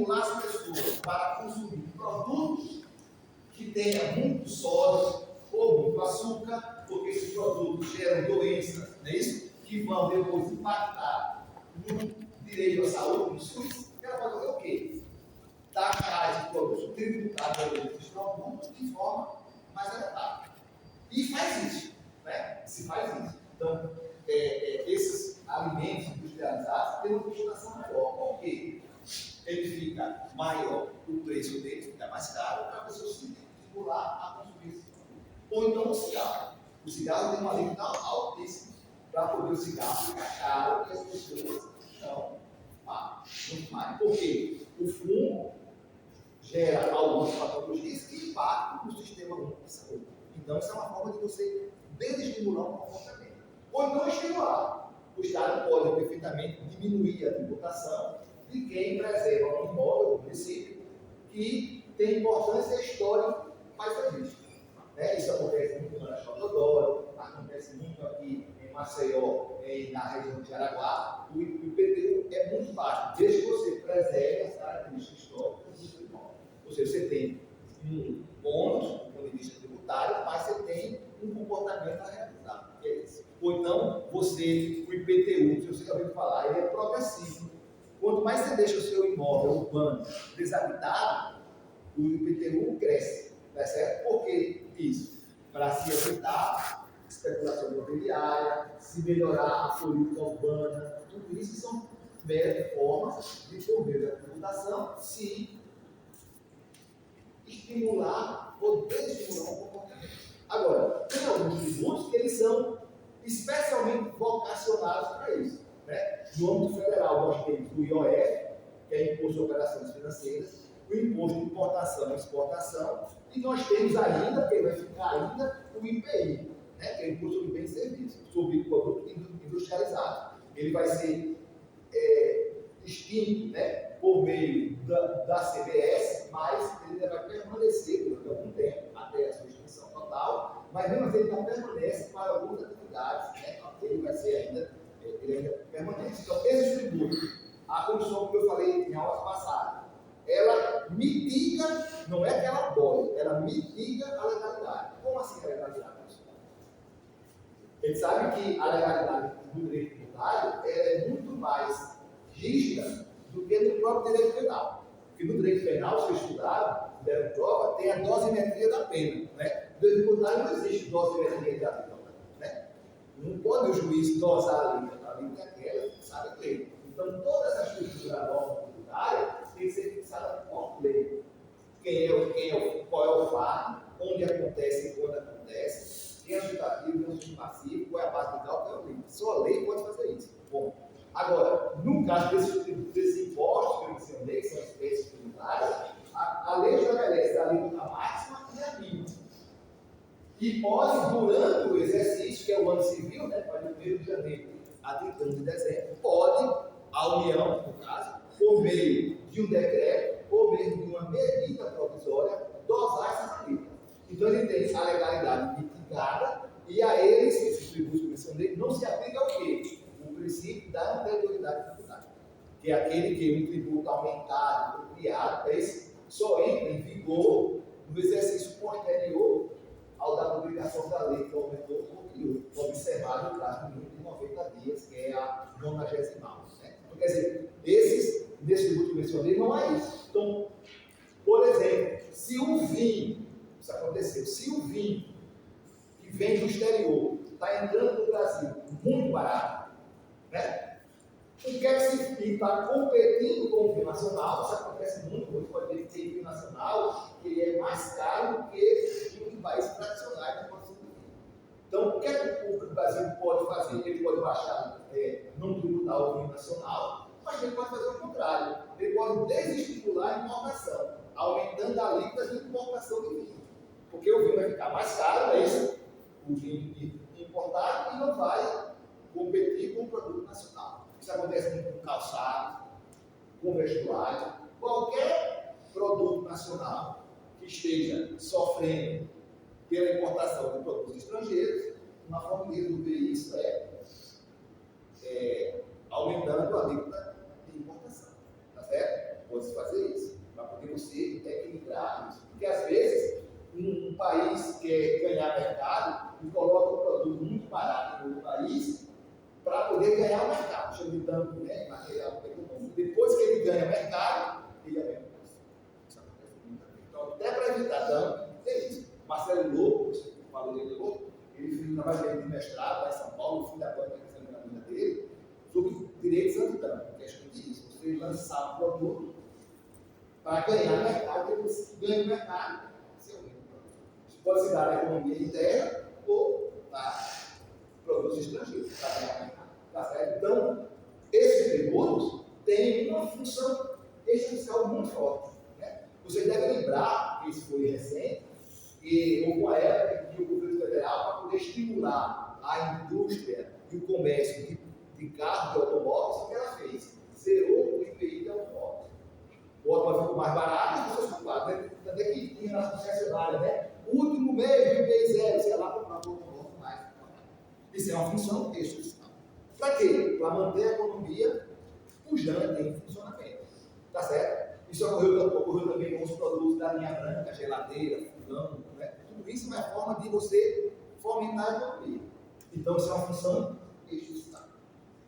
estimular as pessoas para consumir produtos que tenham muito sódio ou muito açúcar, porque esses produtos geram doenças, não é isso? Que vão depois impactar no direito à saúde, no SUS. Ela pode fazer o quê? Taxar esses produtos, tributar esses produtos de forma mais adequada. E faz isso, né? Se faz isso. Então, esses alimentos industrializados têm uma destinação maior. Por quê? Ele fica maior, o preço dele fica mais caro para a pessoa se estimular a consumir esse produto. Ou então o cigarro. O cigarro tem uma alíquota altíssima para poder o cigarro ficar caro e as pessoas não fumam. Por quê? O fumo gera algumas patologias que impactam no sistema único de saúde. Então, isso é uma forma de você desestimular o comportamento. Ou então estimular. O Estado pode perfeitamente diminuir a tributação de quem preserva um imóvel, um município, que tem importância histórica paisagística. Isso acontece muito na Chotodoro, acontece muito aqui em Maceió, na região de Jaraguá. O IPTU é muito baixo, desde que você preserve as características históricas do seu imóvel. Ou seja, você tem um bônus do ponto de vista tributário, mas você tem um comportamento a realizar, que é esse. Ou então, o IPTU, se você já ouviu falar, ele é progressivo. Quanto mais você deixa o seu imóvel urbano desabitado, o IPTU cresce, tá certo? Por que isso? Para se evitar especulação imobiliária, se melhorar a política urbana, tudo isso são meras formas de, por meio da tributação, se estimular ou desestimular o comportamento. Agora, tem alguns tributos que eles são especialmente vocacionados para isso. No âmbito federal, nós temos o IOF, que é Imposto de Operações Financeiras, o Imposto de Importação e Exportação, e nós temos ainda, que vai ficar ainda, o IPI, que é o Imposto sobre Bens e Serviços, sobre produto industrializado. Ele vai ser extinto, por meio da CBS, mas ele vai permanecer durante algum tempo, até a sua extinção total, mas mesmo assim ele não permanece para algumas atividades, ele vai ser ainda, ele ainda permanece. Então, esses tributos, a Comissão, como eu falei em aulas passadas, ela mitiga, não é que ela abole, ela mitiga a legalidade. Como assim a legalidade? A gente sabe que a legalidade do direito tributário é muito mais rígida do que no próprio direito penal. Porque no direito penal, se estudaram, deram prova, tem a dosimetria da pena. No direito tributário não existe dosimetria da pena. Não pode o juiz dosar a língua daquela, sabe a lei. Então, toda essa estrutura da norma tributária tem que ser fixada por lei. Qual é o fato, onde acontece e quando acontece, quem é o subjetivo, quem é o subjetivo passivo, qual é a base legal, qual é a lei. Só a lei pode fazer isso. Bom, agora, no caso desses impostos que eu mencionei, que são espécies tributárias, a lei estabelece a alíquota máxima e a mínima. E pode, durante o exercício, que é o ano civil, vai de 1º de janeiro a 31 de dezembro, pode a União, no caso, por meio de um decreto, por meio de uma medida provisória, dosar essas alíquotas. Então ele tem a legalidade mitigada e a eles, esses tributos que eu mencionei, não se aplica o quê? O princípio da anterioridade tributária, que é aquele que um tributo aumentado, criado, esse só entra em vigor no exercício posterior ao da publicação da lei que aumentou o observado o prazo mínimo de 90 dias, que é a 90ª. Então, quer dizer, nesse tributo que eu mencionei, não há isso. Então, por exemplo, se o vinho, isso aconteceu, se o vinho que vem do exterior está entrando no Brasil muito barato, o que é que significa? Está competindo com o vinho nacional, isso acontece muito, hoje pode ter que vinho nacional, que ele é mais caro do que vinho de países tradicionais de produção do vinho. Então, o que é que o Brasil pode fazer? Ele pode baixar, não tributar o vinho nacional, mas ele pode fazer o contrário. Ele pode desestimular a importação, aumentando a alíquota de importação de vinho. Porque o vinho vai ficar mais caro, é isso, o vinho importado, e não vai competir com o produto nacional. Isso acontece muito com calçado, com vestuário, qualquer produto nacional que esteja sofrendo pela importação de produtos estrangeiros, uma forma de resolver isso é aumentando a alíquota de importação. Tá certo? Pode preciso fazer isso, para poder você equilibrar isso. Porque às vezes um país quer ganhar mercado e coloca um produto muito barato no outro país para poder ganhar o mercado, chama de dumping, né? Material econômico. Depois que ele ganha mercado, ele aumenta o preço. Isso acontece muito também. Então, até para evitar dumping, é isso. Marcelo Lobo, você falou dele Lobo, ele fez um trabalho de mestrado lá em São Paulo, no fim da banca na vida dele, sobre direitos anti-dumping, que é justamente isso. Você lançar um produto para ganhar mercado, depois que ganha o mercado, você aumenta o produto. Isso pode se dar na economia interna ou na produtos estrangeiros para ganhar mercado. Tá certo? Então, esses tributos têm uma função essencial muito forte. Né? Vocês devem lembrar que isso foi recente, e houve uma época que o governo federal, para poder estimular a indústria e o comércio de carros, de automóveis, o que ela fez? Zerou o IPI de automóveis. O automóvel ficou mais barato e as pessoas compraram. Tanto é que tinha na concessionária, né? O último mês do IPI zero, você ia lá comprar um automóvel mais. Isso é uma função excepcional. Para quê? Para manter a economia pujante em funcionamento. Tá certo? Isso ocorreu também com os produtos da linha branca, geladeira, fogão, né? Tudo isso é uma forma de você fomentar a economia. Então, isso é uma função excepcional.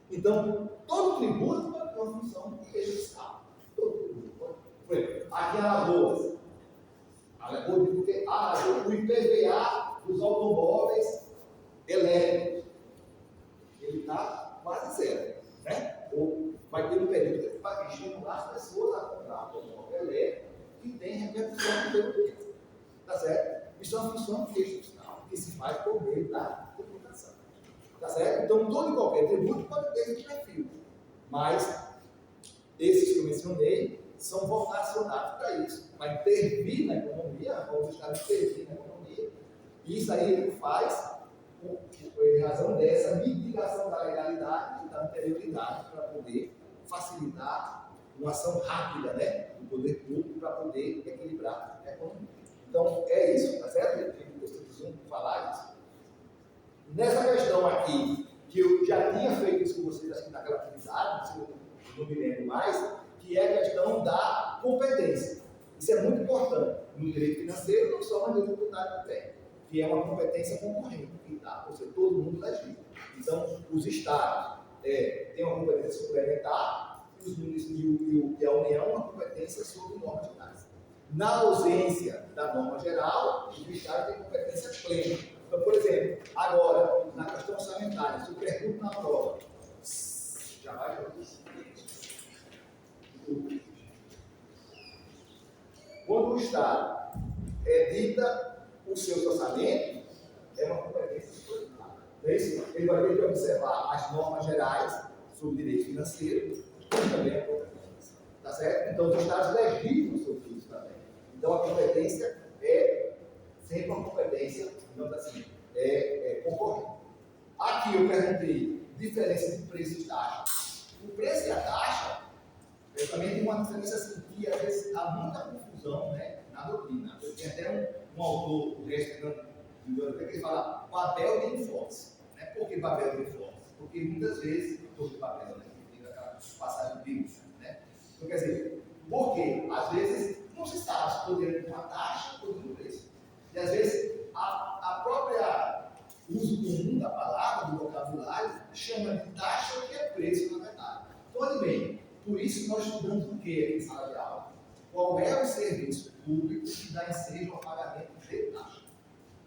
Então, todo tributo pode ter uma função excepcional. Todo tributo pode. Por exemplo, aqui em Alagoas, porque o IPVA dos automóveis elétricos, ele está quase zero, né? Ou vai ter um período que vai estimular as pessoas a comprar automóvel elétrico que tem repercussão pelo tempo. Tá certo? Isso é uma função institucional que se faz por meio da tributação. Tá certo? Então, todo e qualquer tributo pode ter esse perfil, mas esses que eu mencionei são vocacionados para isso, para intervir na economia, como o Estado intervir na economia, e isso aí ele faz em razão dessa mitigação da legalidade e da anterioridade para poder facilitar uma ação rápida, né, do poder público para poder equilibrar a economia. Então, é isso, tá certo? Eu preciso falar disso. Nessa questão aqui, que eu já tinha feito isso com vocês aqui naquela atividade, não me lembro mais, que é a questão da competência. Isso é muito importante no direito financeiro, não só no direito tributário também, que é uma competência concorrente, tá? Ou seja, todo mundo legisla. Então, os estados têm uma competência suplementar e os municípios e a União uma competência sobre normas gerais. Na ausência da norma geral, os estados têm competência plena. Então, por exemplo, agora, na questão orçamentária, se eu pergunto na prova, já vai para quando o Estado edita os seus orçamentos, é uma competência suplementar. Ele vai ter que observar as normas gerais sobre direito financeiro e também a competência. Tá certo? Então, os Estados legislam sobre isso também. Então, a competência é sempre uma competência, digamos assim, concorrente. Aqui eu perguntei diferença de preço e taxa. O preço e a taxa também tem uma diferença assim, que às vezes há muita confusão, né, na doutrina. Eu tenho até um autor, o resto que ele fala Babel de enforce. Né? Por que Babel de enforce? Porque muitas vezes, porque Babel, né, que tem aquela passagem bíblica, né? Então, quer dizer, porque às vezes não se sabe se poderia ter uma taxa ou um preço. E às vezes a própria uso comum da palavra, do vocabulário, chama de taxa o que é preço, na verdade. Então, olha bem, por isso nós estudamos o que aqui em sala de aula? Qual é o serviço público que dá ensejo ao pagamento de taxa?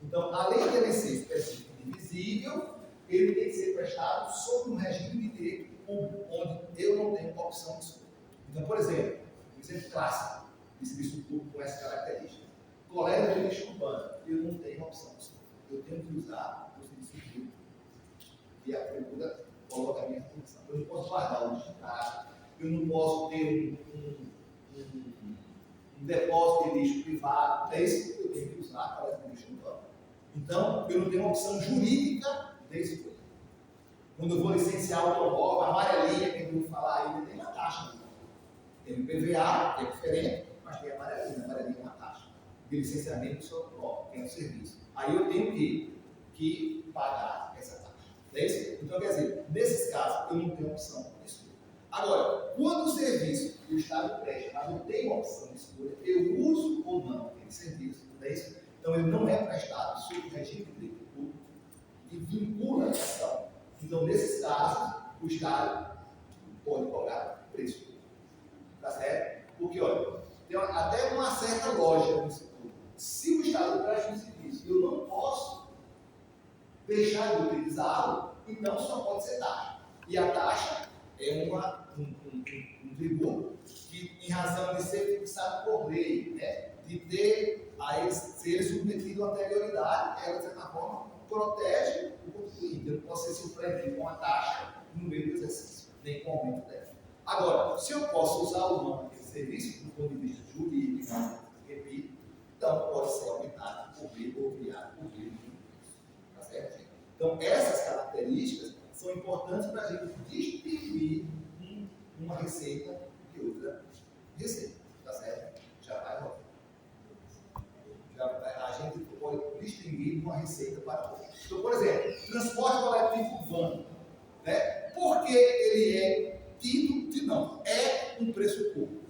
Então, além de ele ser específico e divisível, ele tem que ser prestado sob um regime de direito público, onde eu não tenho opção de escolha. Então, por exemplo, um exemplo clássico de serviço público com essa característica. Coleta de lixo urbano, eu não tenho opção de escolha. Eu tenho que usar o serviço público. E a pergunta coloca a minha função. Eu não posso guardar o lixo em casa, eu não posso ter um depósito de lixo privado, é isso que eu tenho que usar para o lixo urbano. Então, eu não tenho uma opção jurídica de escolha. Quando eu vou licenciar o automóvel, a amarelinha, que eu vou falar ainda, tem uma taxa. Tem o PVA, que é diferente, mas tem a amarelinha é uma taxa de licenciamento do seu automóvel, que é um serviço. Aí eu tenho que pagar essa taxa. É isso? Então, quer dizer, nesses casos, eu não tenho opção de escolha. Agora, quando o serviço, o Estado presta, mas eu tenho uma opção de escolha, eu uso ou não aquele serviço, não é isso? Então, ele não é prestado sob o regime de direito público que vincula a ação. Então, nesses casos, o Estado pode cobrar preço. Tá certo? Porque, olha, tem até uma certa lógica nisso tudo. Se o Estado presta um serviço e eu não posso deixar de utilizá-lo, então só pode ser taxa. E a taxa é um tributo que, em razão de ser fixado por lei, né, de ter a eles ser submetido à anterioridade, ela, de certa forma, protege o contribuinte. Eu não posso ser surpreendido com a taxa no meio do exercício, nem com o aumento dela. Agora, se eu posso usar ou não aquele serviço, do ponto de vista jurídico, repito, então pode ser aumentado por lei ou criado por lei. Tá certo? Então, essas características são importantes para a gente distinguir uma receita de outra receita. Tá certo? Já vai, a gente pode distinguir uma receita para outra. Então, por exemplo, transporte coletivo urbano. Né? Porque ele é tido de não, é um preço público.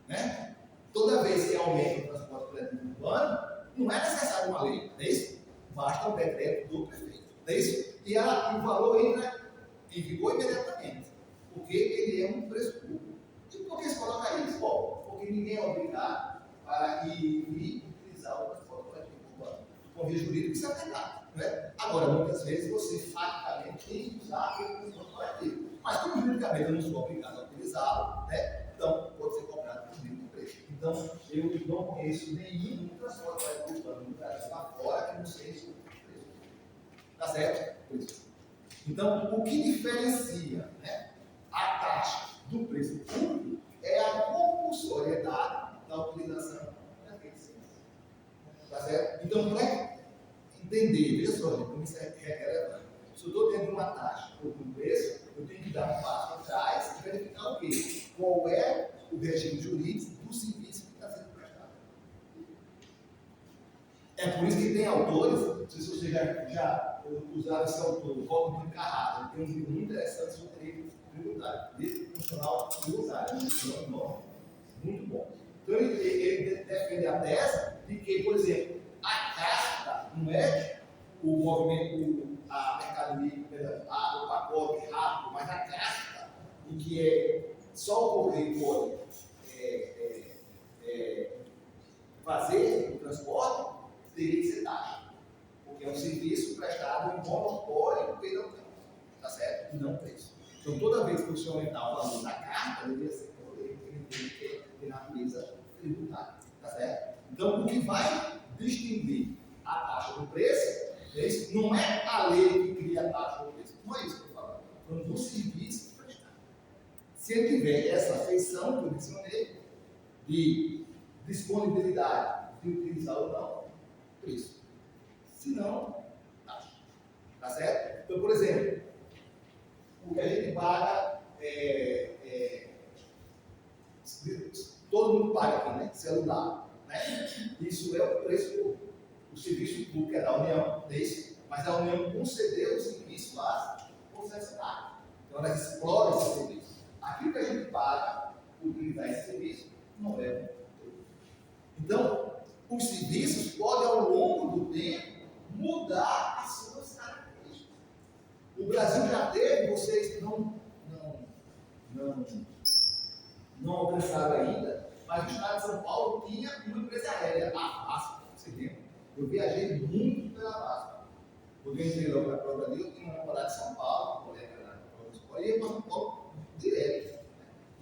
Né? Toda vez que aumenta o transporte coletivo urbano, não é necessário uma lei, não é isso? Basta um decreto do prefeito, não é isso? E o valor entra em vigor imediatamente, porque ele é um preço público. E por que se coloca isso? Bom, porque ninguém é obrigado a ir utilizar o transporte coletivo urbano. Com risco jurídico, isso é verdade. Né? Agora, muitas vezes você faticamente tem que usar aquele transporte coletivo. Mas, como juridicamente eu não sou obrigado a utilizá-lo, né? Então pode ser cobrado por meio de preço. Então, eu não conheço nenhum transporte coletivo urbano no Brasil lá fora que não seja preço. Tá certo? Preço. Então, o que diferencia, né, a taxa do preço público é a compulsoriedade da utilização daquele serviço. Tá certo? Então, para entender, veja só, como isso é relevante. Se eu estou tendo uma taxa ou um preço, eu tenho que dar um passo atrás e verificar o quê? Qual é o regime jurídico do serviço que está sendo prestado. É por isso que tem autores, não sei se vocês já usaram esse autor, o Código de Carrara, ele tem um livro muito interessante sobre direito tributário, direito funcional tributário, um nome muito bom. Então ele defende a tese de que, por exemplo, a casca não é o movimento, a mercadoria, o pacote rápido, mas a casca, em que é só o correio pode fazer o transporte, teria que ser taxa. Porque é um serviço prestado em monopólio pelo campo. Tá certo? E não preço. Então, toda vez que você aumentar o valor da carta, deveria ser por lei, porque ele tem que ter natureza tributária. Tá certo? Então, o que vai distinguir a taxa do preço, não é a lei que cria a taxa do preço. Não é isso que eu estou falando. Então, do serviço prestado. Se ele tiver essa feição que eu mencionei, de disponibilidade de utilizar ou não, preço. Se não, taxa. Tá certo? Então, por exemplo, o que a gente paga, todo mundo paga aqui, né? Celular. Né? Isso é o preço público. O serviço público é da União, mas a União concedeu o serviço às concessionárias. Então, ela explora esse serviço. Aquilo que a gente paga por utilizar esse serviço não é público. Então, os serviços podem, ao longo do tempo, mudar as suas características. O Brasil já teve, vocês não alcançaram ainda, mas o estado de São Paulo tinha uma empresa aérea, a VASP, você lembra? Eu viajei muito pela VASP. Quando eu entrei logo na prova ali, eu tinha uma namorada de São Paulo, colega na prova de escola, e ia para São Paulo direto. Né?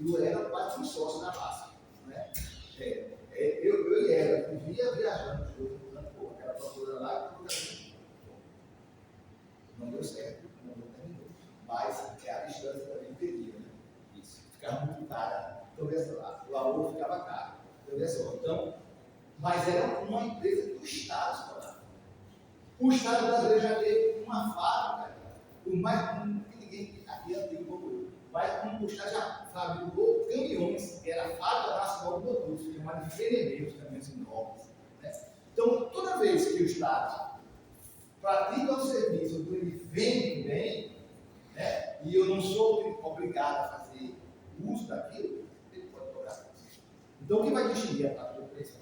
E o era quase um sócio da VASP. Né? Eu e ela vivia viajando, aquela procura lá, não deu certo, não terminou. Mas a distância também teria, né? Isso, ficava muito cara. Então, o valor ficava caro. Então, mas era uma empresa do Estado escolar. O Estado brasileiro já teve uma fábrica, ninguém aqui é antigo como eu, mas o Estado já fabricou caminhões, que era a Fábrica Nacional de Motores, chamada de Fenemeiros, caminhões enormes. Né? Então, toda vez que o Estado pratica o serviço, ele vende bem, né? E eu não sou obrigado a fazer uso daquilo, ele Então, o que vai distinguir a taxa de preço?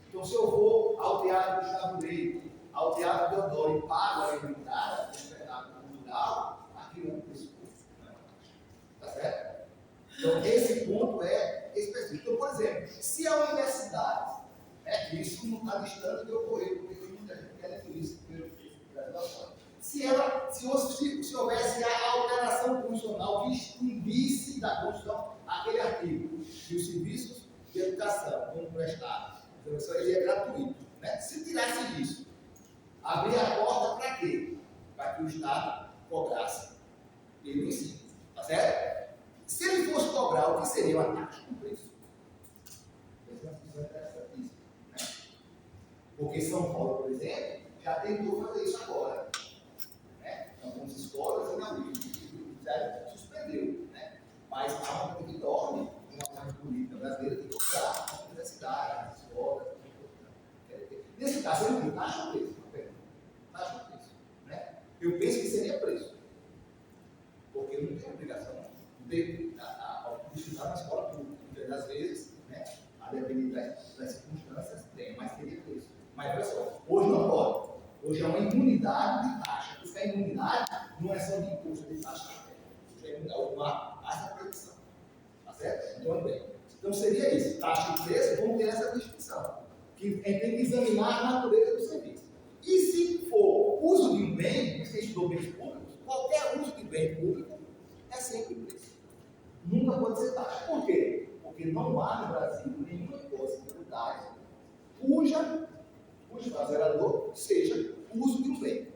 Então, se eu vou ao Teatro Gustavo Leite, ao Teatro Deodoro e pago a entrada do espetáculo cultural, aqui não é um preço público. Tá certo? Então, esse ponto é específico. Então, por exemplo, se a universidade, isso não está distante de ocorrer, porque tem muita gente que quer isso pelo graduação. Se houvesse a alteração constitucional que extinguisse da Constituição aquele artigo, que os serviços de educação como prestados, então isso aí é gratuito. Né? Se tirasse isso, abrir a porta para quê? Para que o Estado cobrasse pelo ensino. Tá certo? Se ele fosse cobrar, o que seria uma taxa de preço? Essa é uma discussão interessantíssima. Né? Porque São Paulo, por exemplo, já tentou fazer isso agora. Né? Algumas escolas não, suspendeu. Né? Mas há uma coisa que dorme, uma política brasileira tem que cobrar as universidades, as escolas. Nesse caso, ele não taxa o preço. Taxa o preço. Né? Eu penso que seria preço. Porque eu não tenho obrigação de estudar na escola pública. Muitas das vezes, né, a depender das circunstâncias, tem, mas teria preço. Mas olha só, hoje não pode. Hoje é uma imunidade de taxa. Porque a imunidade não é só de imposto de taxa. Hoje é uma proibição. Tá certo? Então, bem. Então seria isso. Taxa de preço, vamos ter essa distinção. Que tem que examinar a natureza do serviço. E se for uso de um bem, você estudou bens públicos, qualquer uso de bem público é sempre preço. Nunca pode ser taxa. Por quê? Porque não há no Brasil nenhuma hipótese tributária cujo fazerador seja o uso de um bem.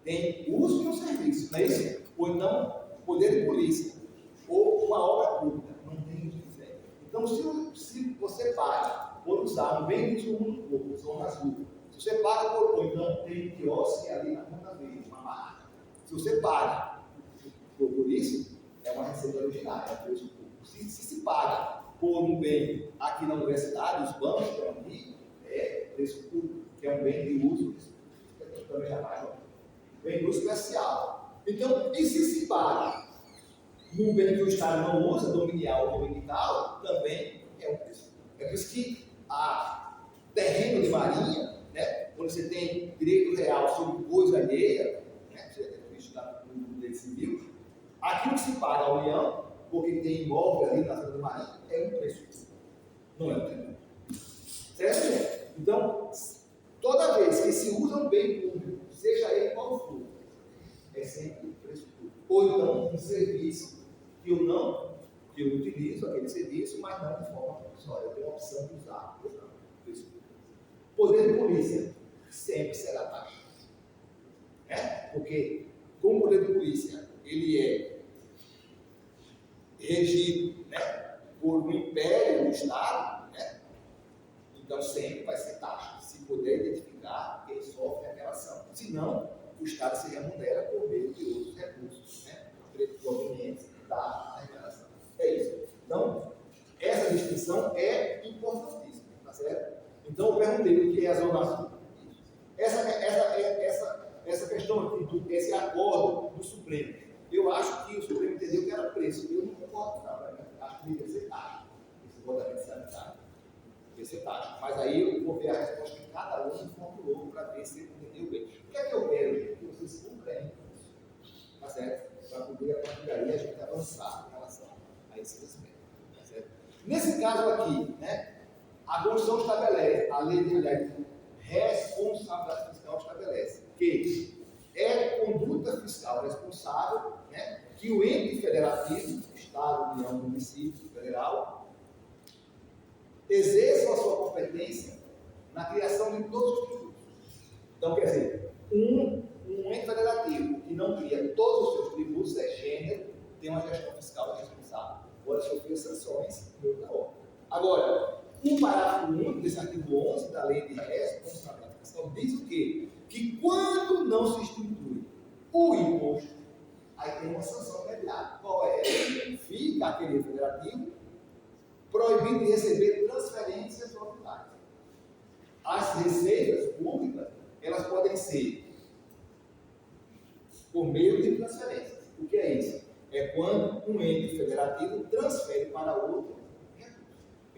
Tem o uso de um serviço, não é isso? Ou então, poder de polícia, ou uma obra pública, não tem uso de bem. Então, se você paga por usar um bem de uso no corpo, zona azul, se você paga por, ou então tem um quiosque ali na conta verde, uma barraca, se você paga por isso, é uma receita originária, é preço público. Se paga por um bem aqui na universidade, os bancos que estão aqui, é preço público, que é um bem de uso, também já mais, bem de uso especial. Então, e se paga num bem que o Estado não usa, dominial ou dominical, também é um preço público. É por isso que a terreno de marinha, né, quando você tem direito real sobre coisa alheia, né, você deve ter estudado no direito civil, aquilo que se paga à União, porque tem imóvel ali na zona de marinha, é um preço público, não é um tributo. Certo, gente? Então, toda vez que se usa um bem público, seja ele qual for, é sempre um preço público. Ou então um serviço que eu utilizo aquele serviço, mas não de forma compulsória. Eu tenho a opção de usar ou não. Poder de polícia sempre será taxa. Porque, como o poder de polícia ele é regido, né, por um império do Estado, né, então sempre vai ser taxa, se puder identificar quem sofre aquela ação. Senão, o Estado se remunera por meio de outros recursos, né, provenientes da arrecadação. É isso. Então, essa distinção é importantíssima, tá certo? Então, eu perguntei o que é a zona azul. Essa questão aqui, esse acordo do Supremo, eu acho que o Supremo entendeu que era preço. Eu não concordo, não. Acho que deveria ser taxa. Esse votamento sanitário deveria ser taxa. Mas aí eu vou ver a resposta que cada um formulou para ver se ele entendeu bem. O que é que eu quero, gente? Que vocês compreendam isso. Tá certo? Para poder, a partir daí, a gente avançar em relação a esse aspecto. Tá certo? Nesse caso aqui, né, a Constituição estabelece, a lei de responsabilidade fiscal estabelece que é conduta fiscal responsável, né, que o ente federativo, Estado, União, Município, Federal, exerça a sua competência na criação de todos os tributos. Então, quer dizer, um ente federativo que não cria todos os seus tributos é gênero, tem uma gestão fiscal responsável, pode sofrer sanções em outra ordem. Agora, o parágrafo único desse artigo 11 da Lei de Responsabilidade Fiscal diz o quê? Que quando não se institui o imposto, aí tem uma sanção imediata. Qual é? Fica aquele federativo proibido de receber transferências ordinárias. As receitas públicas, elas podem ser por meio de transferências. O que é isso? É quando um ente federativo transfere para outro recurso.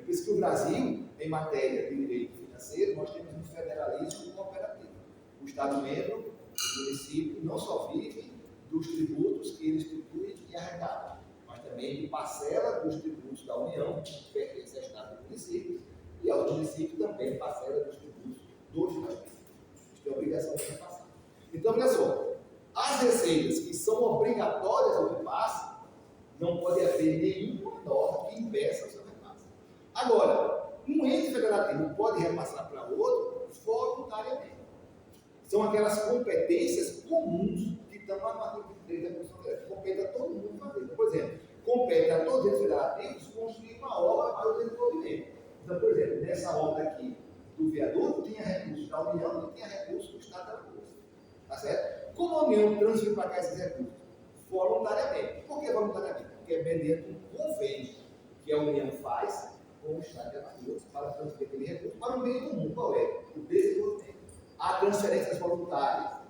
por isso que o Brasil, em matéria de direito financeiro, nós temos um federalismo cooperativo. O Estado membro, o município, não só vive dos tributos que ele institui e arrecada, mas também de parcela dos tributos da União, que pertence ao Estado e município, e ao município também parcela dos tributos do Estado. Isso tem obrigação de repassar. Então, olha só, as receitas que são obrigatórias ao repasse, não pode haver nenhuma norma que impeça o seu repasse. Agora, um ente federativo pode repassar para outro voluntariamente. São aquelas competências comuns que estão lá no artigo 23 da Constituição Federal. Compete a todo mundo fazer. Então, por exemplo, compete a todos os entes federativos construir uma obra para o desenvolvimento. Então, por exemplo, nessa obra aqui do viaduto, tinha recursos da União e tinha recursos do Estado da República. Tá certo? Como a União transferiu para cá esses recursos? Voluntariamente. Por que voluntariamente? Porque é mediante um convênio que a União faz com o Estado de Alagoas para transferir aquele recurso para o meio comum. Qual é? O desenvolvimento. Há transferências voluntárias,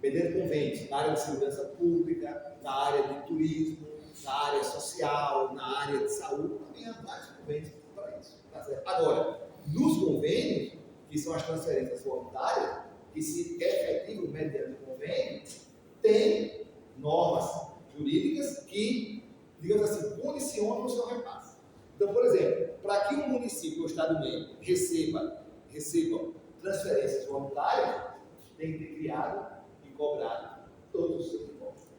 mediante convênios na área de segurança pública, na área de turismo, na área social, na área de saúde. Também há vários convênios para isso. Tá certo? Agora, nos convênios, que são as transferências voluntárias, que se efetivam mediante convênio, tem normas jurídicas que, digamos assim, condicionam o seu repasse. Então, por exemplo, para que um município ou Estado membro receba transferências voluntárias, tem que ter criado e cobrado todos os seus impostos.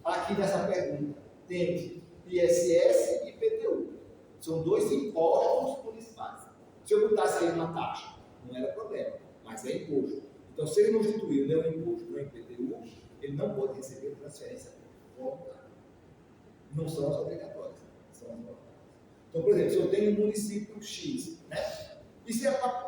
Aqui nessa pergunta, temos ISS e IPTU. São dois impostos municipais. Se eu botasse aí uma taxa, não era problema, mas é imposto. Então, se ele não instituiu nem o imposto nem o IPTU, ele não pode receber transferência voluntária. Não são as obrigatórias, são as voluntárias. Então, por exemplo, se eu tenho um município X, né? Isso é para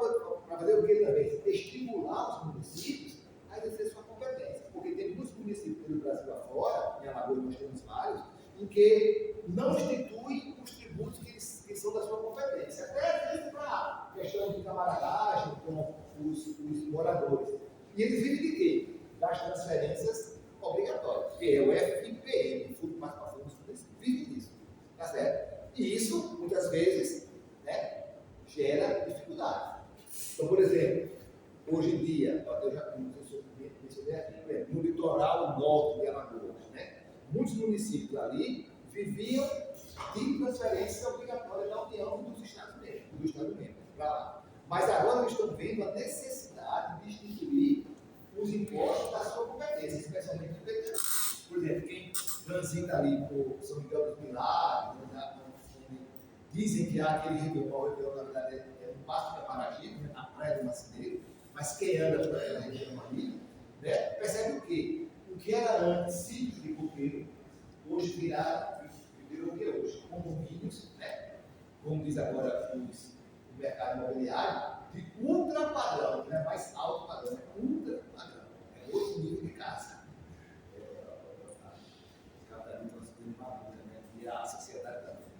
fazer o que também? Estimular os municípios a exercer sua competência. Porque tem muitos municípios do Brasil afora, em Alagoas nós temos vários, em que não instituem os tributos que são da sua competência. Até mesmo para questão de camaradagem com os moradores. E eles vivem de quê? Das transferências obrigatórias, que é o FIPM, Fundo de Participação dos Municípios. Vive disso. Tá certo? E isso, muitas vezes, né, gera dificuldade. Então, por exemplo, hoje em dia, eu já mencionei aqui, no litoral norte de Alagoas, né, muitos municípios ali viviam de transferência obrigatória da União e dos Estados membros para lá. Mas agora eles estão vendo a necessidade de instituir os impostos da sua competência, especialmente o IPTU. Por exemplo, quem transita ali por São Miguel dos Milagres, dizem que há aquele rio que na verdade é um passo de Maragibe, na praia do Macineiro, mas quem anda por aquela região ali, né, percebe o quê? O que era antes sítios de coqueiro, hoje virou o que hoje? Condomínios, né? Como diz agora o mercado imobiliário, de ultra padrão, não é mais alto padrão, é ultra padrão, é outro nível de casa. O capitalismo transformou uma vida, né? E a sociedade também.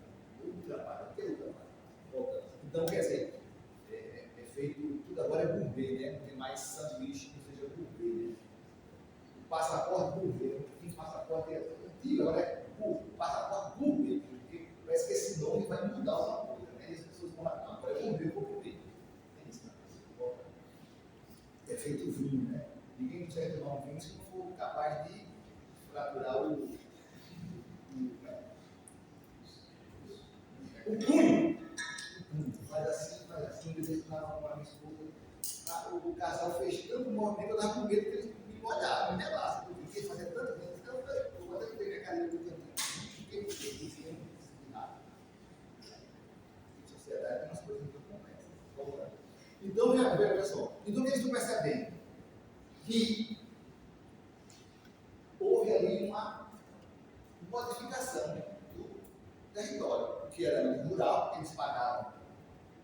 Ultra padrão, o que é ultra padrão? Então, quer dizer, é feito, tudo agora é gourmet, né? Não tem mais sanduíche que seja gourmet, né? O passaporte gourmet, o passaporte é antigo, agora é passaporte gourmet, porque parece que esse nome vai mudar uma coisa, né? E as pessoas vão lá, agora é gourmet. É isso, né? É feito vinho, né? Ninguém consegue tomar um vinho se não for capaz de fraturar o punho. Faz assim, eu disse para a minha esposa, o casal fez tanto movimento, eu estava com medo que eles me olhavam, né, lá, eu fiquei fazendo tanto movimento, então eu vou até que peguei a carinha do cantinho, fiquei com medo, não nada. Sociedade tem umas coisas muito complexas. Então, veja só, então o que eles estão percebendo? Que houve ali uma modificação do território, que era rural, eles pagavam,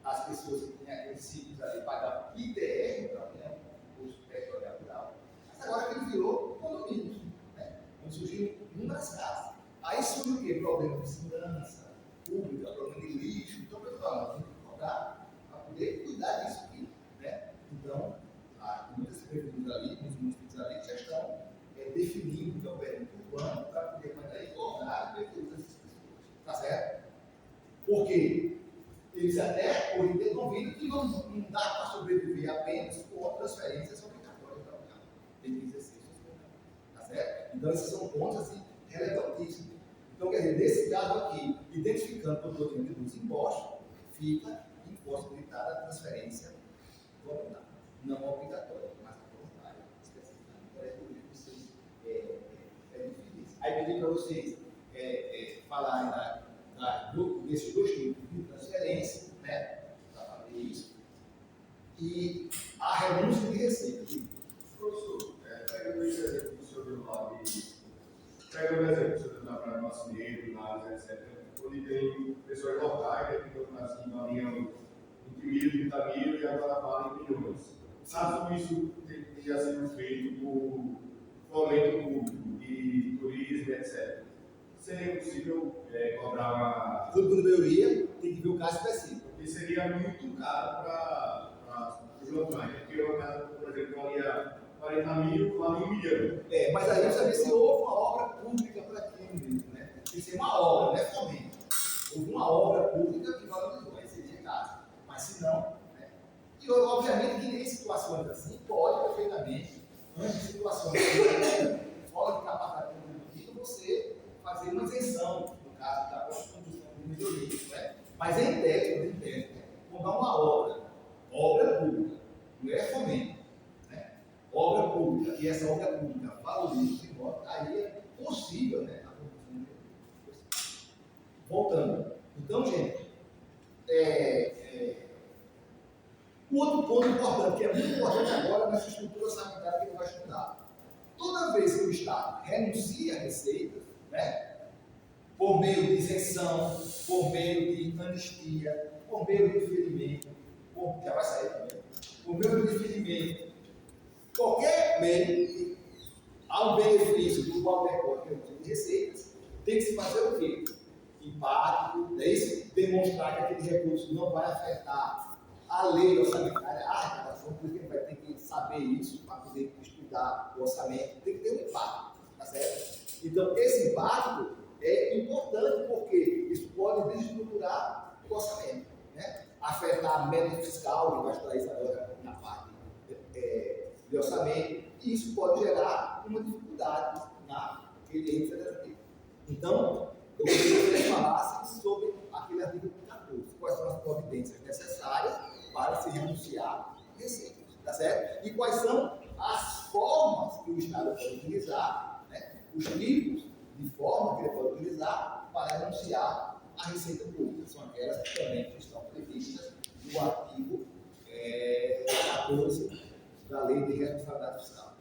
as pessoas que tinham aqueles sítios ali pagavam ITR para a União, o território rural, mas agora ele virou condomínio, né? Onde surgiram inúmeras casas. Aí surgiu o quê? Problema de segurança pública, problema de lixo, então eu falava, tem que cobrar para poder cuidar disso aqui, né? Então, muitas prefeituras ali, muitos municípios ali já estão definindo o que é o perímetro urbano para poder mandar e cobrar a prefeitura dessas pessoas. Tá certo? Por quê? disse até, hoje tem convívio que não dá para sobreviver apenas com transferências obrigatórias para o carro. Tem que exercer isso, tá certo? Então, esses são pontos assim, relevantíssimos. Então, quer dizer, nesse caso aqui, identificando o produto dos impostos, fica impossibilitada a transferência voluntária. Não obrigatória, mas voluntária, especificamente. Então, é por isso que é difícil. Aí, pedi para vocês falarem desses dois tipos de transferência, né? Para fazer isso. E a renúncia de receita. Professor, pega o exemplo que o senhor deu lá pega o exemplo que o senhor deu lá para marceneiro, naves, etc. Onde tem pessoas locais, que estão assim, variando entre 1.000 e 30.000 e agora valem milhões. Caso isso tenha sido feito por fomento público de turismo, etc. Seria possível cobrar uma. Tudo por maioria, tem que ver o caso específico. E seria muito caro para os locais, porque uma casa, por exemplo, valia 40.000, vale 1 milhão. Mas aí precisa ver se houve uma obra pública para aquilo mesmo, né? Tem que ser uma obra, não é fomento. Houve uma obra pública que valorizou, aí seria caso. Mas se não, né? E obviamente que em situações assim, pode perfeitamente, antes de situações fora de capacidade produtiva, você fazer uma isenção, no caso da construção de melhorias, né? Mas em tese, quando há uma obra pública, não é fomento, né? Obra pública, e essa obra pública valoriza os imóveis, aí é possível, né? A produção de melhorias. Voltando. Então, gente, o outro ponto importante, que é muito importante agora nessa estrutura orçamentária que a gente vai estudar. Toda vez que o Estado renuncia a receitas, né? Por meio de isenção, por meio de anistia, por meio de diferimento, já vai sair também, por meio de diferimento, qualquer meio que há um benefício do qual decorre de receitas, tem que se fazer o quê? Impacto, é isso? Demonstrar que aquele recurso não vai afetar a lei orçamentária, a arrecadação, por isso que vai ter que saber isso para poder estudar o orçamento, tem que ter um impacto, tá certo? Então, esse impacto é importante porque isso pode desestruturar o orçamento, né? Afetar a meta fiscal, que vai estudar isso agora na parte de orçamento, e isso pode gerar uma dificuldade naquele ente federativo. Então, eu gostaria que vocês falassem sobre aquele artigo 14, quais são as providências necessárias para se renunciar receitas, tá certo? E quais são as formas que o Estado pode utilizar, né? Os tipos de forma que ele pode utilizar para anunciar a receita pública. São aquelas que também estão previstas no artigo 14 da Lei de Responsabilidade Fiscal.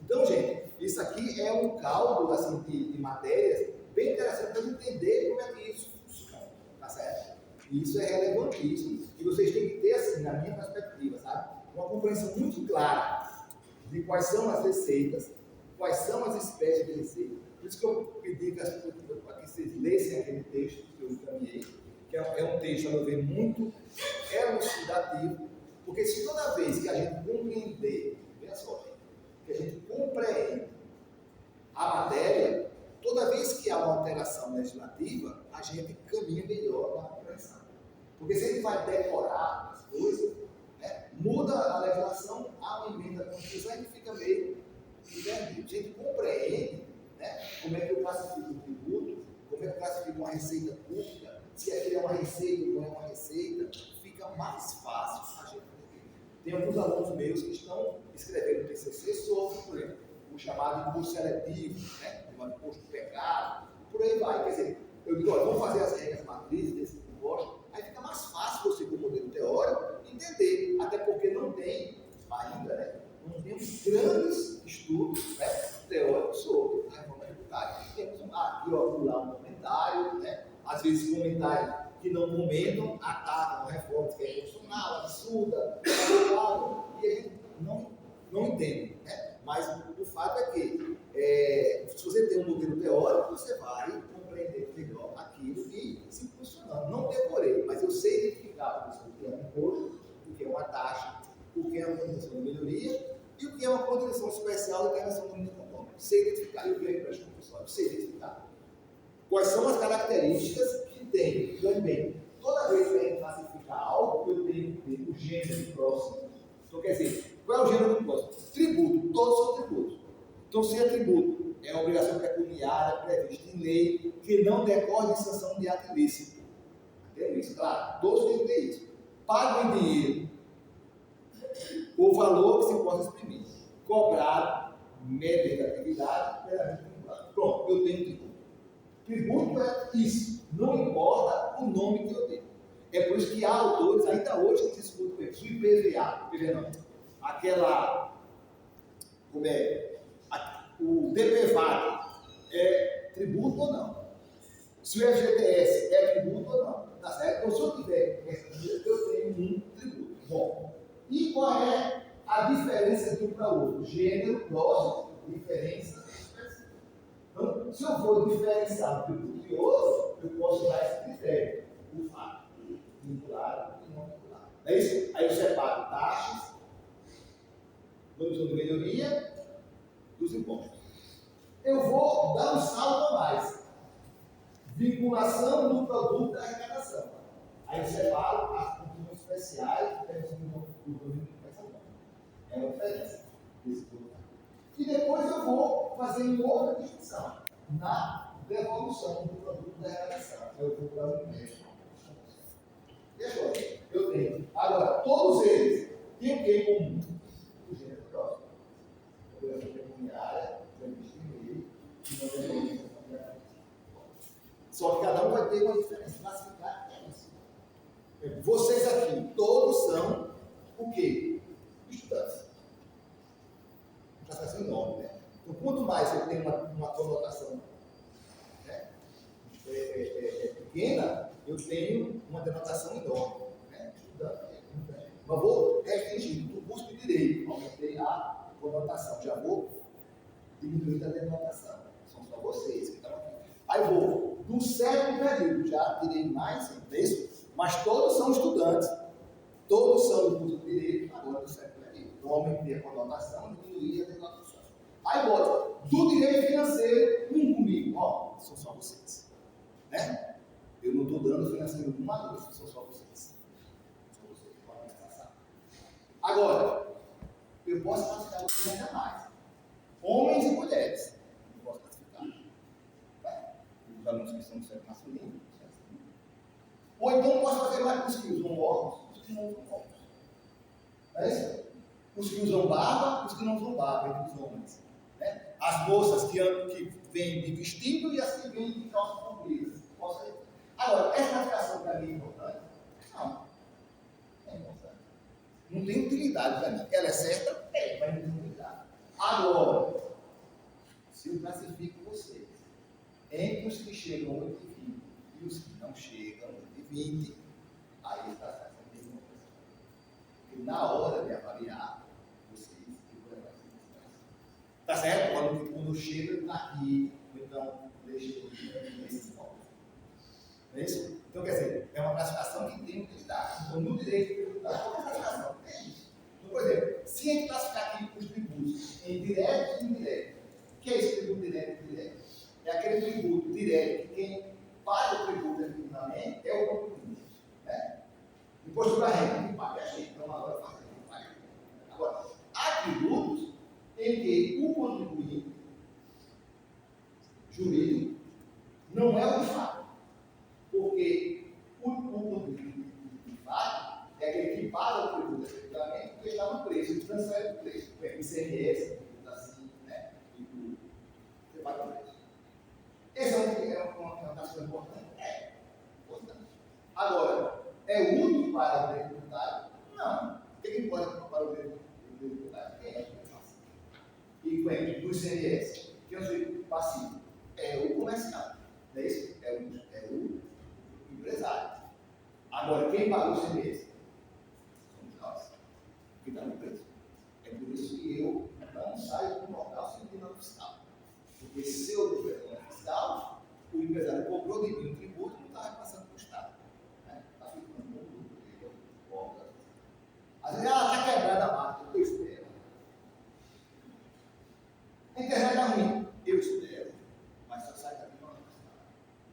Então, gente, isso aqui é um caldo assim, de matérias bem interessante para entender como é que isso funciona, tá certo? E isso é relevantíssimo. E vocês têm que ter, assim, na minha perspectiva, sabe, uma compreensão muito clara de quais são as receitas, quais são as espécies de receita. Por isso que eu pedi para que vocês lessem aquele texto que eu encaminhei, que é um texto, a meu ver, muito elucidativo, porque se toda vez que a gente compreender, veja só, que a gente compreende a matéria, toda vez que há uma alteração legislativa, a gente caminha melhor na compreensão. Porque se a gente vai decorar as coisas, né, muda a legislação, há uma emenda da Constituição, a gente fica meio perdido. A gente compreende, né, como é que eu classifico o tributo, como é que eu classifico uma receita pública, se aquilo é uma receita ou não é uma receita, fica mais fácil a gente entender. Tem alguns alunos meus que estão escrevendo TCC sobre, por exemplo, o chamado imposto seletivo, né, o imposto do pecado, por aí vai. Quer dizer, eu digo, olha, vamos fazer as regras matrizes desse imposto, aí fica mais fácil você, com o modelo teórico, entender, até porque não tem ainda, né, não temos grandes estudos, né, teóricos sobre a reforma tributária. Temos aqui, ó, lá um comentário, né, às vezes comentários que não comentam, atacam a reforma, que é constitucional, absurda, e a gente não entende, né? Mas o fato é que, se você tem um modelo teórico, você vai compreender melhor aquilo e se posicionando. Não decorei, mas eu sei identificar o que é um imposto, o que é uma taxa, o que é uma condição de melhoria e o que é uma condição especial da internação do mundo econômico. Sei identificar, e o que é empréstimo compulsório, sei identificar. Quais são as características que tem também? Toda vez que a gente classificar Então, quer dizer, qual é o gênero do imposto? Tributo, todos são tributos. Então, se é tributo, é uma obrigação pecuniária prevista em lei que não decorre de sanção de ato ilícito. Entendeu isso? Claro, todos têm que ter isso. Pago em dinheiro o valor que se possa exprimir. Cobrado, média de atividade, plenamente vinculado. Pronto, eu tenho tributo. Tributo é isso, não importa o nome que eu dei. É por isso que há autores, ainda hoje, que discutem isso, o IPVA, aquela, como é, o DPVAT é tributo ou não? Se o FGTS é tributo ou não? Tá certo? Então, se eu tiver essa medida, eu tenho um tributo. Bom, e qual é a diferença de um para o outro? Gênero, próximo, diferença específica. Então, se eu for diferenciar um tributo de outro, eu posso usar esse critério, o fato, vinculado e não vinculado. É isso? Aí eu separo taxas, condição de melhoria dos impostos. Eu vou dar um salto a mais. Vinculação do produto da arrecadação. Aí eu separo as condições especiais que tem do produto de arrecadação. É uma diferença desse produto. E depois eu vou fazer uma outra distinção na devolução do produto da arrecadação. Eu vou para o investimento. Eu tenho. Agora, todos eles têm o que em comum? O gênero próximo. Obrigação pecuniária, previsto em lei, e não devolução. Só que cada um vai ter uma diferença. Classificar é isso. Vocês aqui, todos são o quê? Estudantes. Uma classificação enorme, né? Então, quanto mais eu tenho uma conotação, né, pequena, eu tenho uma denotação enorme. Né? Estudante. Mas vou restringir do curso de direito. Aumentei a conotação. Já vou diminuir a denotação. São só vocês que estão aqui. Aí vou do sétimo período, já tirei mais texto, mas todos são estudantes, todos são do curso de direito, agora do sétimo período. Então aumentei a conotação e diminuí a denotação. Aí bota do direito financeiro, um comigo, ó, são só vocês. Né? Eu não estou dando financeiro um a dois, são só vocês. São vocês que podem passar. Agora, eu posso classificar vocês ainda mais. Homens e mulheres. Eu posso classificar. Os alunos que são do sexo masculino. Ou então posso fazer mais com os que usam óculos, os que não usam óculos. Não é isso? Os que usam barba, os que não usam barba, entre os homens. Né? As moças que vêm de vestido e as que vêm de calças compridas. Posso ir. Agora, essa classificação para mim é importante? Não. É importante. Não tem utilidade para mim. Ela é certa? É, mas não tem utilidade. Agora, se eu classifico vocês entre os que chegam a 8 e 20 e os que não chegam a 8 e 20, aí está certo. Porque na hora de avaliar, vocês eu vou levar isso. Tá certo? Quando chega aqui, então deixa eu ver esse ponto. Não é isso? Então, quer dizer, é uma classificação que tem utilidade. Então, no direito tributário, qual é a classificação? É isso. Então, por exemplo, se a gente classificar aqui os tributos em direto e indireto, o que é esse tributo direto e indireto? É aquele tributo direto que quem paga o tributo efetivamente é o contribuinte. Né? Imposto sobre a renda, quem paga é a gente. Então, agora faz quem paga. Agora, há tributos em que o contribuinte jurídico não é o de fato. Porque o contribuinte de fato é aquele que paga o tributo efetivamente porque está no preço, ele transfere o preço. O ICMS, assim, né? E tudo. Você paga o preço. Essa é uma questão importante? É importante. Agora, é útil para o direito tributário? Não. O que importa para o direito tributário? Quem é que faz? E como é que do ICMS? Quem é o sujeito passivo? É o comercial. Não é isso? É o empresário. Agora, quem paga o ICMS? Somos nós. Que está no preço. É por isso que eu não saio do local sem ter nota fiscal. Porque se eu tiver nota fiscal, o empresário cobrou de mim um tributo e não está repassando para o Estado. Está ficando muito lucro. Às vezes ela está quebrada a máquina, eu espero. A internet está ruim, eu espero. Mas só sai daqui nota fiscal.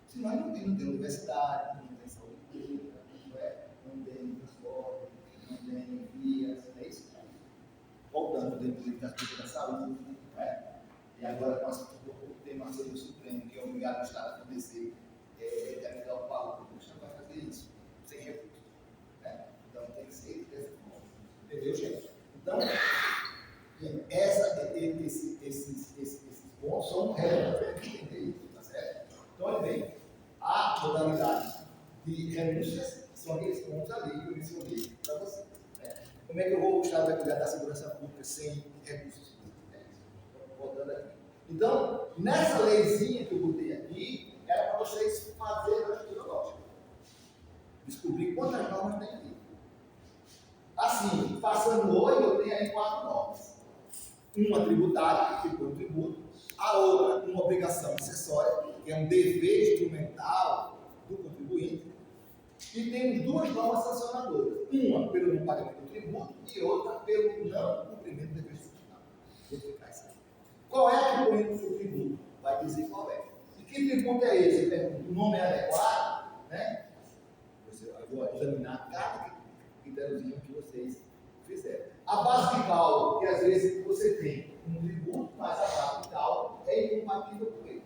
Senão não tem universidade, não tem saúde pública, não tem exemplo, Legislativo da Saúde, né? E agora com o tema do Supremo, que é obrigado o Estado a fornecer realizar o valor, o Estado vai fazer isso, sem recursos. Né? Então tem que ser dessa forma. Entendeu, gente? Então, esses pontos são relevantes para entender isso, tá certo? Então, olha bem, a modalidade de renúncias são aqueles pontos ali que eu mencionei para você. Né? Como é que o Estado vai cuidar da segurança pública sem recursos públicos? Voltando aqui. Então, nessa leizinha que eu botei aqui, era para vocês fazerem a estrutura lógica. Descobrir quantas normas tem aqui. Assim, passando o olho, eu tenho aí 4 normas. Uma tributária, que foi um tributo. A outra, uma obrigação acessória, que é um dever instrumental do contribuinte. E temos 2 normas sancionadoras. Uma pelo não pagamento do tributo e outra pelo não cumprimento do dever institucional. Vou explicar isso aí. Qual é a componente do tributo? Vai dizer qual é. E que tributo é esse? O nome é adequado, né? Eu vou examinar cada critériozinho que vocês fizeram. A base de cálculo, que às vezes você tem um tributo, mas a base de cálculo é incompatível com ele.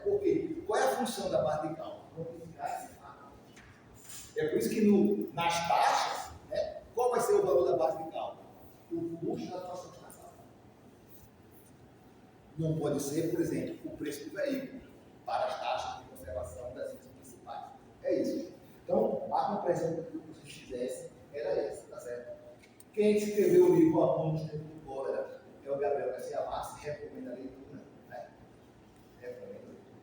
Por quê? Qual é a função da base de cálculo? Multiplicar esse cálculo. É por isso que nas taxas, né, qual vai ser o valor da base de cálculo? O custo da transação. Não pode ser, por exemplo, o preço do veículo para as taxas de conservação das vias principais. É isso. Então, a compreensão que vocês fizessem era essa, tá certo? Quem escreveu o livro A Mão dos Tempos de Cólera é o Gabriel Garcia Marques, recomenda a leitura. Né? Recomenda a leitura.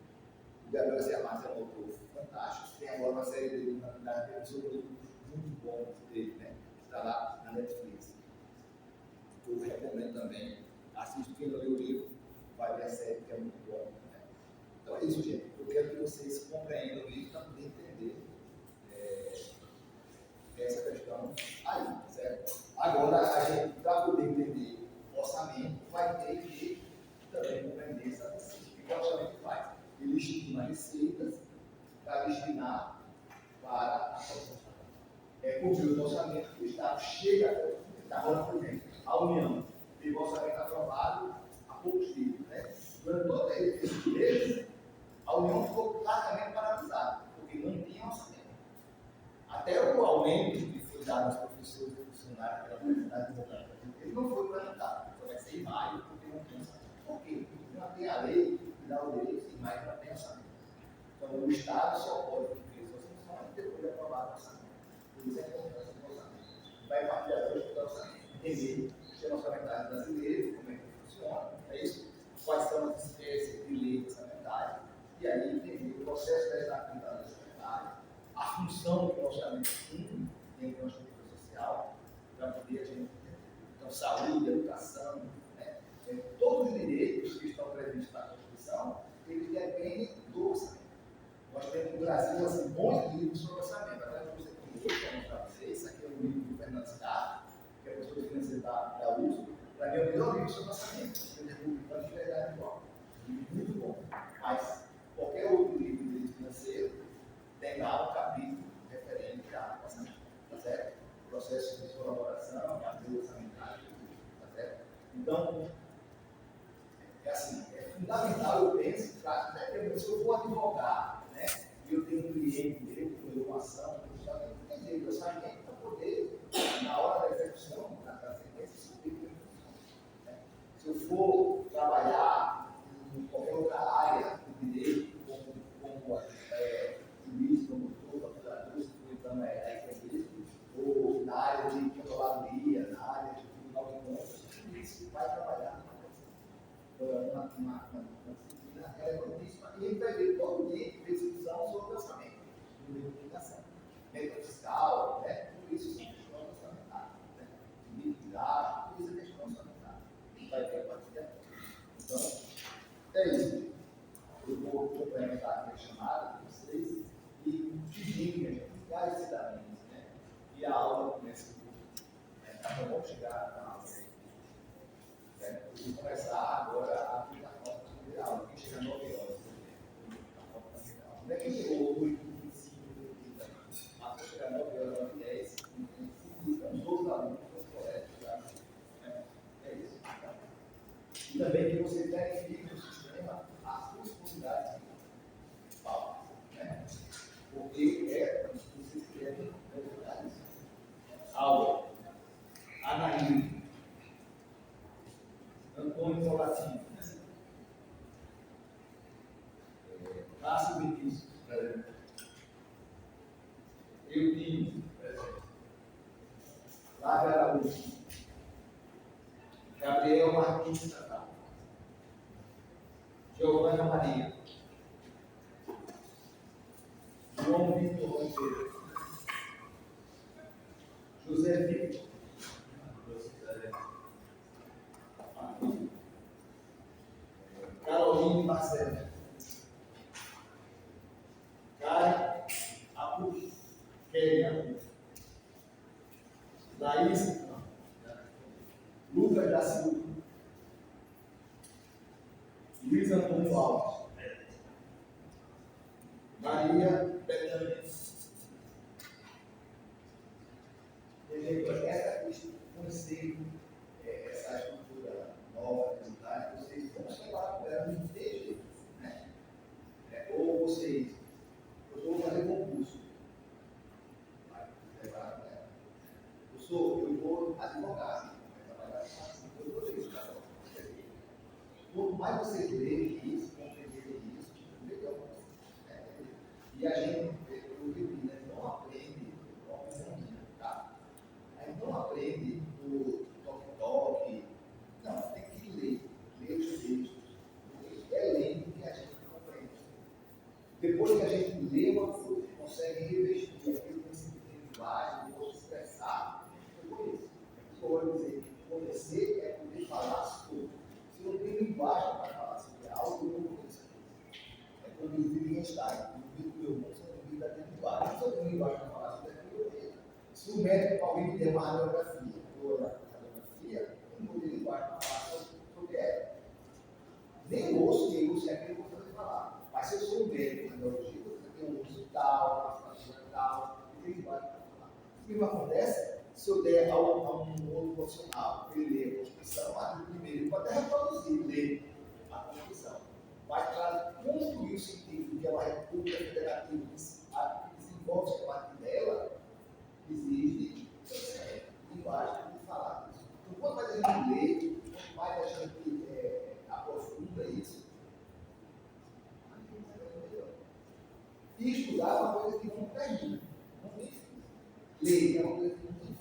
O Gabriel Garcia Marques é um autor fantástico. Tem agora uma série dele na TV muito bom dele, né? Que está lá na Netflix. Eu recomendo também. Assista quem não leu o livro. Vai ver a série, que é muito bom. Né? Então é isso, gente. Eu quero que vocês compreendam isso para poder entender essa questão aí, certo? Agora, a gente, para poder entender o orçamento, vai ter que também compreender essa receita. O que o orçamento faz? Ele estima receitas para destinar para a produção. Cumprir o orçamento, o Estado chega, agora, por exemplo, a União teve o orçamento aprovado há poucos dias, né? Durante todo esse mês, a União ficou praticamente paralisada, porque não tinha orçamento. Até o aumento que foi dado aos professores e funcionários pela Universidade Democrática, ele não foi implementado, só vai ser em maio, porque não tem orçamento. Por quê? Porque não tem a lei que dá o direito em maio não tem orçamento. Então, o Estado só pode cumprir suas funções depois de aprovado o orçamento. Por isso é a importância do orçamento. Vai partir da lei do orçamento. Entender o sistema orçamentário brasileiro, como é que funciona, é isso? Quais são as espécies de leis orçamentárias, e aí entender o processo da atividade orçamentária, a função que o orçamento tem dentro da estrutura social, para poder a gente entender. Então, saúde, educação, né? Todos os direitos que estão previstos na Constituição, eles dependem do orçamento. Nós temos no Brasil assim, bons livros sobre orçamento. Agora, você tem hoje, para mostrar para vocês, isso aqui é um livro do Fernando Scar, que é professor de financeiro da USP, para mim é o melhor livro sobre orçamento, que é o Republicano de Verdade Igual. Muito bom. Mas qualquer outro livro de direito financeiro tem lá um capítulo referente a orçamento. Tá certo? Processo de colaboração, apoio orçamentário, tá certo? Então, é assim, é fundamental, eu penso, se eu for advogar, né, e eu tenho um cliente dele com uma ação, tem direito de orçamento para poder, na hora da execução, na transcendência, subir o que funciona. Né? Se eu for trabalhar em qualquer outra área do direito, como juiz, promotor, procurador, se for então ou na área de controladoria, na área de tribunal de contas, tudo isso vai trabalhar uma disciplina relevantíssima e ele vai ver todo dia discussão sobre orçamento, número de indicação, meta fiscal, né? Tudo isso são questões orçamentárias, né? Limite de gasto, tudo isso é questão orçamentária. Vai ter a partir de agora. Então, é isso. Eu vou complementar aqui a chamada de vocês e pedir, minha gente, encarecidamente, né? E a aula começa então vamos chegar na aula. Vou começar agora a aplicar a nota da primeira aula, que chega às 9 horas. Não é que chegou 8, 25, 30, mas vou chegar às 9 horas, 9 10, 25, os outros alunos, os colegas, é isso. Eudinho, Flávio Araújo, Gabriel Martins Santana, Giovana Maria, João Vitor Monteiro, José Vitor, Caroline Marcelo, Caio Apu, Kênia, Laís, Lucas da Silva, Luiz Antônio Alves, Maria Betânia. Essa conhecer essa estrutura nova, tributária, vocês vão chegar com ela de jeito, né? Ou vocês, eu vou fazer concurso, vai levar com ela. Eu vou advogar, vai trabalhar assim, eu vou ver isso, tá bom? Quanto mais vocês lerem isso, compreenderem isso, melhor. E a gente, eu digo, né, não aprende, tá? A gente não aprende do toque-toque, não, tem que ler os textos. É lendo que a gente compreende. Depois que a gente lê uma coisa, consegue revestir aquele conhecimento de linguagem, de expressar, depois isso. Eu vou dizer, conhecer é poder falar sobre. Se não tem linguagem para falar sobre algo, eu não conheço. É quando eu vivo em Einstein, eu vivo meu mundo, eu não vivo da linguagem. Se eu tenho linguagem para falar sobre aquilo, eu vejo. Se o médico alguém me der uma radiografia, eu não vou ter linguagem para falar sobre ela. Nem o osso que uso é aquele que eu vou fazer falar. Mas se eu sou um médico, radiologista, eu tenho um uso tal, uma fatia tal, eu tenho linguagem para falar. O que acontece? Se eu der a um outro profissional, ele lê a Constituição, ele pode até reproduzir, ler a Constituição. Mas para construir o sentido que é uma república federativa que desenvolve a partir dela, existe linguagem de falar isso. Então, quanto mais a gente lê, quanto mais a gente aprofunda isso, a gente vai entender melhor. E estudar é uma coisa que não termina, não tem fim. Ler é uma coisa que não tem fim.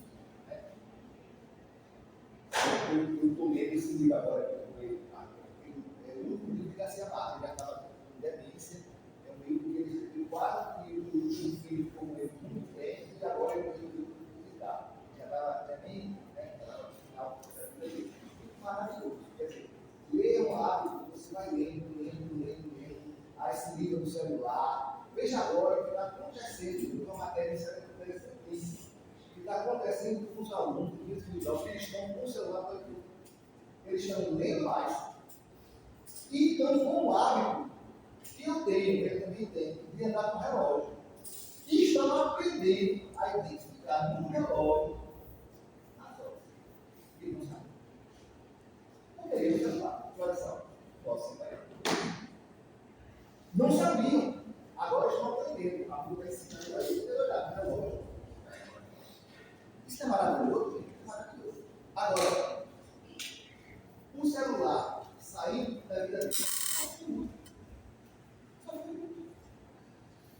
Eu estou lendo esse livro agora, que é o último livro de Garcia Marques, ele já estava com demência, é um livro que ele escreveu quase que o filho como ele muito bem, e agora ele conseguiu publicar. Já estava até bem, estava no final do livro. Maravilhoso. Quer dizer, ler é um hábito, você vai lendo. Aí se liga no celular. Veja agora o que está acontecendo, uma matéria interessantíssima. O que está acontecendo com os alunos, que eles estão com o celular, eles estão lendo mais. E estão com o hábito que eu tenho, ele também tem, de andar com relógio. E estão aprendendo a identificar no relógio as horas. E não sabem. Poderia o celular, tradição. Posso citar. Não sabiam. Agora estão aprendendo. A Bíblia está ensinando a eles a olhar no relógio. Isso é maravilhoso, gente. É maravilhoso. Agora, o celular saindo da vida dele, só tudo.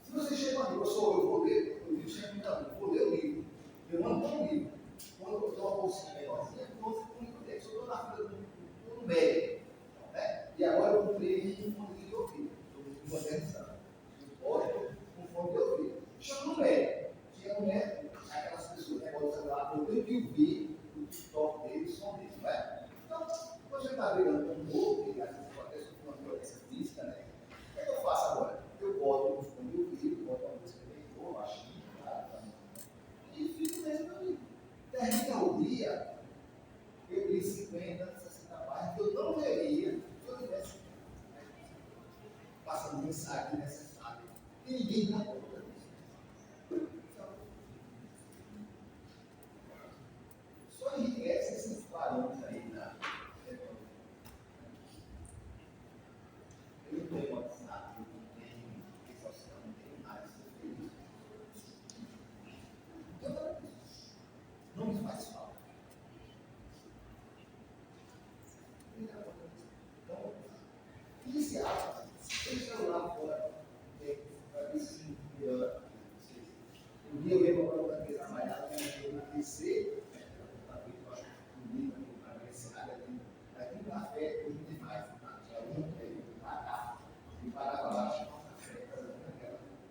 Se você chega a mim, eu vou ler, eu digo sempre, não, eu vou ler o livro. Eu não estou no livro. Quando eu dou uma bolsinha menorzinha, eu vou ficar com o livro. Se eu estou na fila do médico, né? E agora eu comprei um fone de ouvido. Estou modernizando. Hoje, um fone de ouvido. Chama no médico. Chega no médico, aquelas pessoas, né? Quando você lá, eu tenho que ouvir o TikTok dele, o som dele, não é? Então, você está brigando com um outro, e às vezes acontece com uma violência física, né? O que eu faço agora? Eu boto no fone de ouvido, boto a música bem boa, baixinho, e fico nesse meu livro. Termina o dia, eu li 50, 60 páginas, que eu não leria se eu tivesse passando mensagem conhecer, eu acho bonito para esse área aqui no café, hoje tem mais, já e para baixo,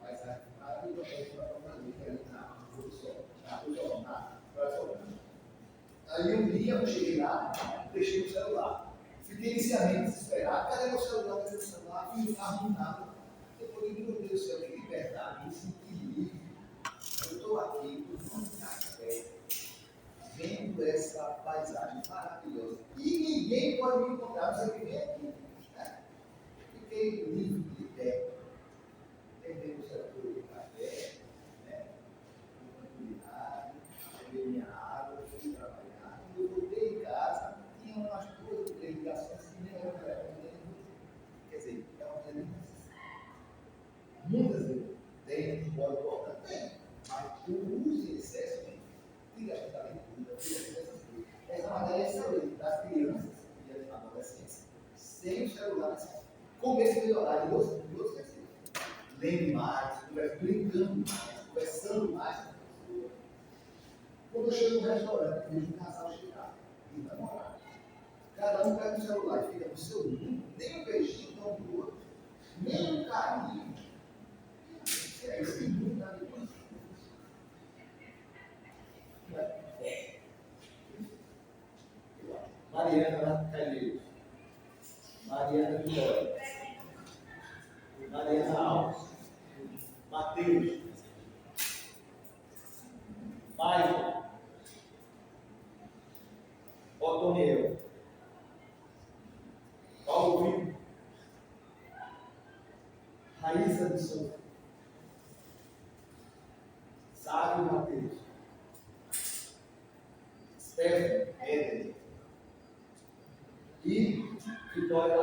mas a biblioteca para fazer, que ali na aí um dia eu cheguei lá, deixei o celular. Fiquei inicialmente desesperado, cadê meu celular? Cadê meu celular? Fui no carro, não nada. Depois, meu Deus do céu, que liberdade, me senti livre. Eu estou aqui, no café, vendo essa paisagem maravilhosa. E ninguém pode me encontrar, não sei quem vem aqui. Né? Fiquei livre, liberto. Entendeu o céu do café, né? Com tranquilidade, bebi minha água, fui trabalhar. Quando eu voltei em casa, tinha umas 2 ou 3 ligações que nem eu era. Quer dizer, é uma coisa muitas vezes tem futebol importante, tem, mas o uso em excesso tira a leitura, tira essas coisas. Essa matéria é excelente das crianças e da adolescência, sem o celular, começo a melhorar de duas receitas. Lendo mais, brincando mais, conversando mais com a pessoa. Quando eu chego no restaurante, vejo um casal chegar e namorar. Cada um pega o celular e fica no seu mundo, nem um beijinho dá um do outro, nem um carinho. É esse mundo da vida. Mariana Calil, Mariana Vitória, Mariana Alves, Matheus, Maicon, Otoniel, Paulo Vitor, Raíssa de Souza, Sábio Matheus, Stefano Éder e Vitória